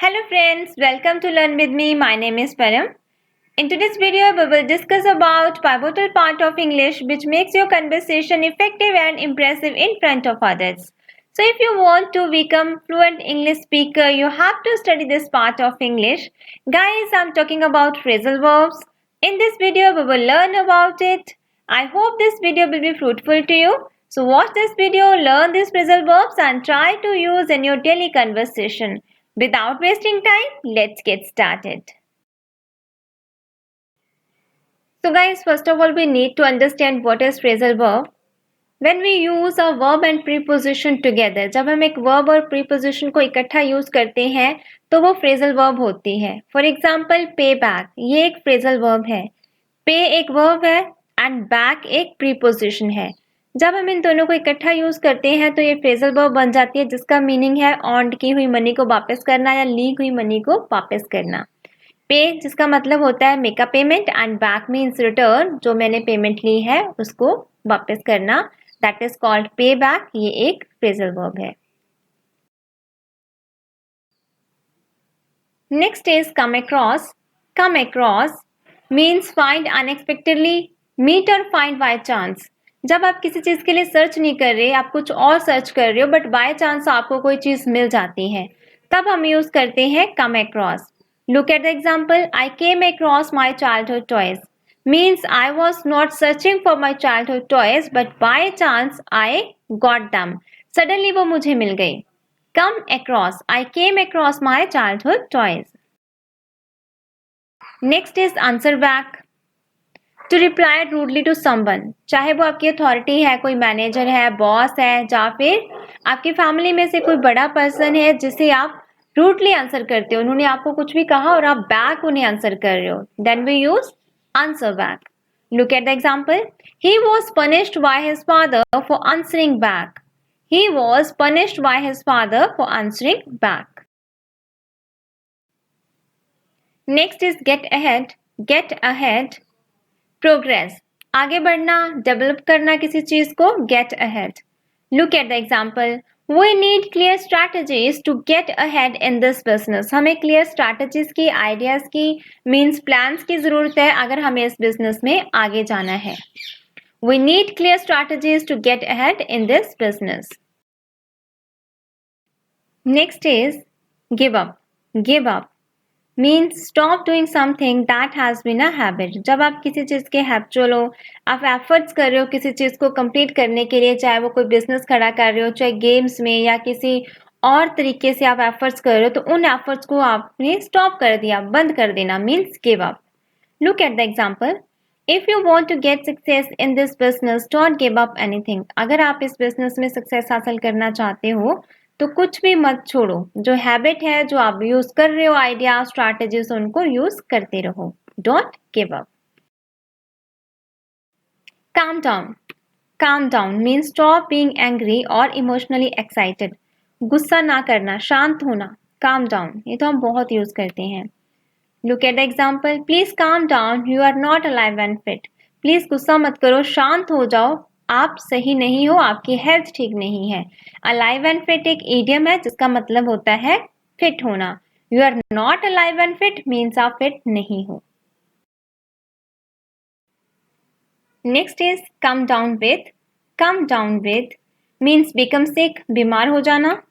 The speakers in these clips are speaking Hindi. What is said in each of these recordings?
Hello friends, welcome to Learn with me. My name is Param. In today's video, we will discuss about pivotal part of English which makes your conversation effective and impressive in front of others. So if you want to become fluent English speaker, you have to study this part of English. Guys, I'm talking about phrasal verbs. In this video, we will learn about it. I hope this video will be fruitful to you. So watch this video, learn these phrasal verbs and try to use in your daily conversation. Without wasting time, let's get started. So guys, first of all, we need to understand what is phrasal verb. When we use a verb and preposition together, जब हम एक verb और preposition को इकट्ठा use करते हैं तो वो phrasal verb होती है. For example, pay back, ये एक phrasal verb है. Pay एक verb है and back एक preposition है. जब हम इन दोनों को इकट्ठा यूज करते हैं तो ये फ्रेजल वर्ब बन जाती है जिसका मीनिंग है अर्न्ड की हुई मनी को वापस करना या ली हुई मनी को वापस करना. पे जिसका मतलब होता है make a payment and back means return, जो मैंने पेमेंट ली है उसको वापस करना, that is called pay back. ये एक फ्रेजल वर्ब है. Next is come across. Come across means find unexpectedly, meet और फाइंड बाय चांस. जब आप किसी चीज के लिए सर्च नहीं कर रहे, आप कुछ और सर्च कर रहे हो बट बाय चांस आपको कोई चीज मिल जाती है, तब हम यूज करते हैं come across. Look at the example, I came across my childhood toys means I was not searching for my childhood toys but by chance I got them. Suddenly वो मुझे मिल गई. Come across, I came across my childhood toys. Next is answer back. To reply rudely to someone, चाहे वो आपकी अथॉरिटी है, कोई मैनेजर है, बॉस है, या फिर आपकी फैमिली में से कोई बड़ा पर्सन है जिसे आप रूडली आंसर करते हो. उन्होंने आपको कुछ भी कहा और आप बैक उन्हें आंसर कर रहे हो, then we use answer back. Look at the example, he was punished by his father for answering back. He was punished by his father for answering back. Next is get ahead. Get ahead progress, आगे बढ़ना, डेवलप करना किसी चीज को, get ahead. Look at the example, we need clear strategies to get ahead in this business. हमें क्लियर स्ट्रैटेजीज की, आइडियाज की, मीन्स प्लान्स की जरूरत है अगर हमें इस बिजनेस में आगे जाना है. We need clear strategies to get ahead in this business. Next is give up. Give up means stop doing something that has been a habit. जब आप किसी चीज़ के हैबिचुअल हो, आप एफर्ट्स कर रहे हो किसी चीज़ को कंप्लीट करने के लिए, चाहे वो कोई बिजनेस खड़ा कर रहे हो, चाहे गेम्स में या किसी और तरीके से आप एफर्ट्स कर रहे हो, तो उन एफर्ट्स को आपने स्टॉप कर दिया, बंद कर देना, means give up. Look at the example, if you want to get success in this business don't give up anything. अगर आप इस बिजनेस में सक्सेस हासिल करना चाहते हो तो कुछ भी मत छोड़ो. जो हैबिट है, जो आप यूज कर रहे हो, आइडिया, स्ट्रैटेजीज, उनको यूज करते रहो. Don't give up. Calm down. Calm down means stop being angry और इमोशनली एक्साइटेड. गुस्सा ना करना, शांत होना, काम डाउन. ये तो हम बहुत यूज करते हैं. Look at the example, please calm down, you are not alive and fit. Please गुस्सा मत करो, शांत हो जाओ, आप सही नहीं हो, आपकी हेल्थ ठीक नहीं है. अलाइव एंड फिट एक इडियम है जिसका मतलब होता है फिट होना. You are not alive and fit means आप फिट नहीं हो. Next is come down with. Come down with means become sick, बीमार हो जाना.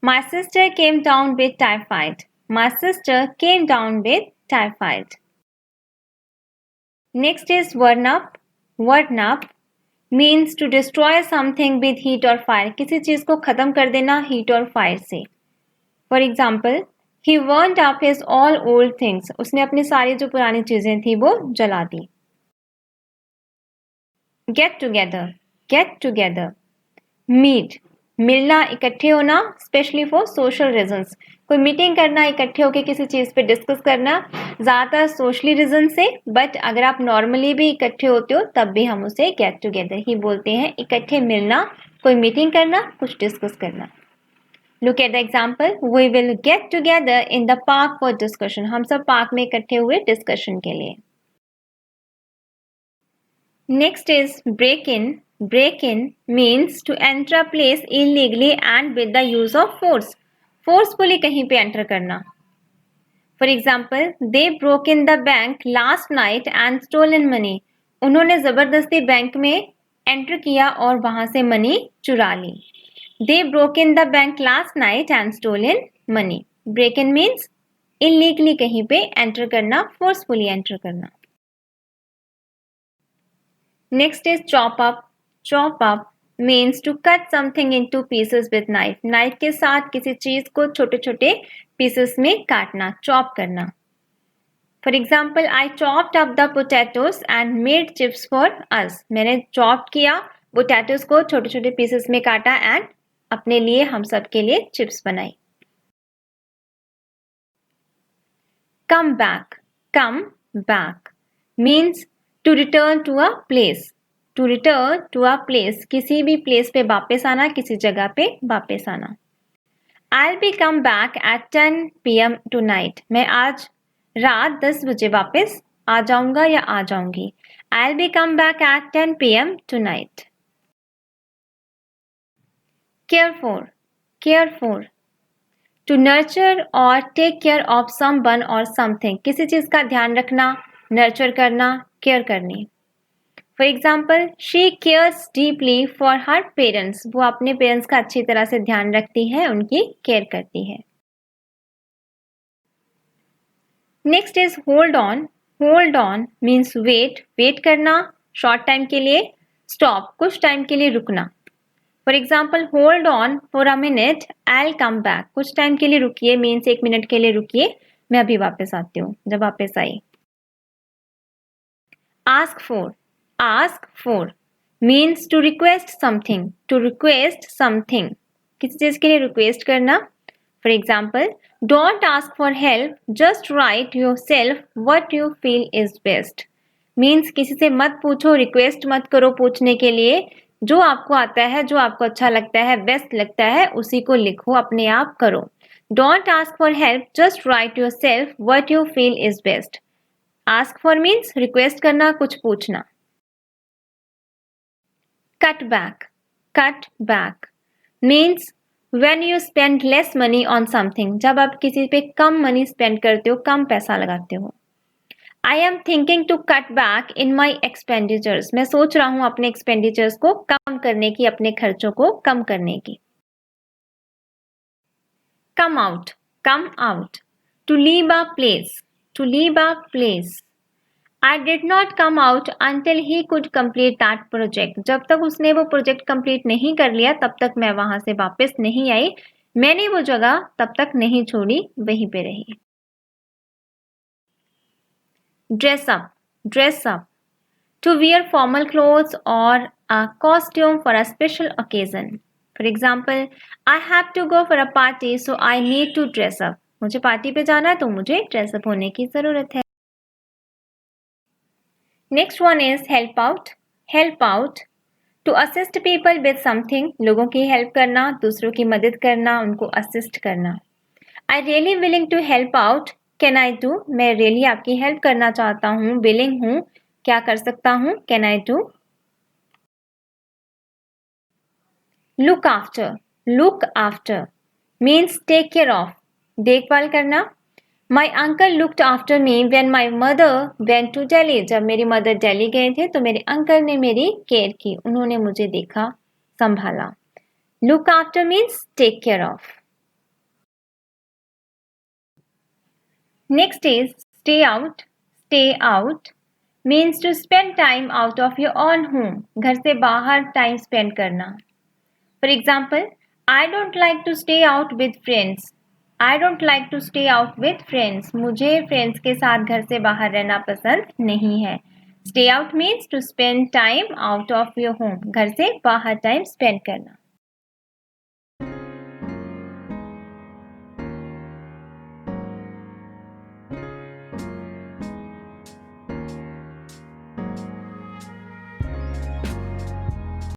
My sister came down with typhoid. My sister came down with typhoid. Next is burn up. Burn up means to destroy something with heat और फायर. किसी चीज को खत्म कर देना हीट और फायर से. For example, he burned up his all old things. उसने अपनी सारी जो पुरानी चीजें थी वो जला दी. Get together. Get together meet, मिलना, इकट्ठे होना, स्पेशली फॉर सोशल रीजंस. कोई मीटिंग करना, इकट्ठे होकर किसी चीज पे डिस्कस करना, ज्यादातर सोशली रीजन से, बट अगर आप नॉर्मली भी इकट्ठे होते हो तब भी हम उसे गेट टुगेदर ही बोलते हैं. इकट्ठे मिलना, कोई मीटिंग करना, कुछ डिस्कस करना. Look at the example, we will get together in the park for discussion. हम सब पार्क में इकट्ठे हुए डिस्कशन के लिए. Next is break in. Break in means to enter a place illegally and with the use of force. Forcefully कहीं पे enter करना. For example, they broke in the bank last night and stolen money. उन्होंने जबरदस्ती बैंक में एंटर किया और वहां से मनी चुरा ली. They broke in the bank last night and stolen money. Break in means illegally कहीं पे एंटर करना, फोर्सफुली एंटर करना. Next is chop up. Chop up means to cut something into pieces with knife. Knife के साथ किसी चीज को छोटे छोटे पीसेस में काटना, चॉप करना. For example, I chopped up the potatoes and made chips for us. मैंने चॉप किया, पोटैटोज को छोटे छोटे पीसेस में काटा एंड अपने लिए, हम सब के लिए चिप्स बनाई. Come back. Come back means to return to a place. To return to a place, किसी भी प्लेस पे वापस आना, किसी जगह पे वापस आना. I'll be come back at 10 PM tonight. मैं आज रात 10 बजे वापस आ जाऊंगा या आ जाऊंगी. I'll be come back at 10 PM tonight. Care for. Care for. To nurture or take care of someone or something. किसी चीज का ध्यान रखना, नर्चर करना, केयर करनी. For example, she cares deeply for her parents. वो अपने पेरेंट्स का अच्छी तरह से ध्यान रखती है, उनकी केयर करती है. Next is hold on. Hold on means wait. Wait करना शॉर्ट टाइम के लिए. स्टॉप, कुछ टाइम के लिए रुकना. For example, hold on for a minute, I will come back. कुछ टाइम के लिए रुकिए मीन्स 1 मिनट के लिए रुकिए, मैं अभी वापस आती हूँ. जब वापस आई. Ask for. Ask for means to request something. To request something. किसी चीज के लिए रिक्वेस्ट करना. For example, don't ask for help. Just write yourself what you feel is best. Means किसी से मत पूछो, रिक्वेस्ट मत करो पूछने के लिए. जो आपको आता है, जो आपको अच्छा लगता है, बेस्ट लगता है, उसी को लिखो, अपने आप करो. Don't ask for help. Just write yourself what you feel is best. Ask for means request करना, कुछ पूछना. Cut back. Cut back means when you spend less money on something. जब आप किसी पे कम मनी स्पेंड करते हो, कम पैसा लगाते हो. I am thinking to cut back in my expenditures. मैं सोच रहा हूँ अपने expenditures को कम करने की, अपने खर्चों को कम करने की. Come out. Come out. To leave a place. To leave a place. I did not come out until he could complete that project. जब तक उसने वो प्रोजेक्ट कंप्लीट नहीं कर लिया, तब तक मैं वहां से वापस नहीं आई. मैंने वो जगह तब तक नहीं छोड़ी, वहीं पे रही. Dress up. Dress up. To wear formal clothes or a costume for a special occasion. For example, I have to go for a party, so I need to dress up. मुझे पार्टी पे जाना है तो मुझे ड्रेस अप होने की जरूरत है. Next one is help out. Help out. To assist people with something. लोगों की हेल्प करना, दूसरों की मदद करना, उनको असिस्ट करना. I really willing to help out. Can I do? मैं really आपकी हेल्प करना चाहता हूँ, willing हूँ, क्या कर सकता हूँ? Can I do? Look after. Look after means take care of. देखभाल करना. My uncle looked after me when my mother went to Delhi. जब मेरी मदर दिल्ली गए थे तो मेरे अंकल ने मेरी केयर की, उन्होंने मुझे देखा, संभाला. Look after means take care of. Next is stay out. Stay out means to spend time out of your own home. घर से बाहर टाइम स्पेंड करना. For example, I don't like to stay out with friends. I don't like to stay out with friends. मुझे फ्रेंड्स के साथ घर से बाहर रहना पसंद नहीं है. Stay out means to spend time out of your home. घर से बाहर टाइम स्पेंड करना.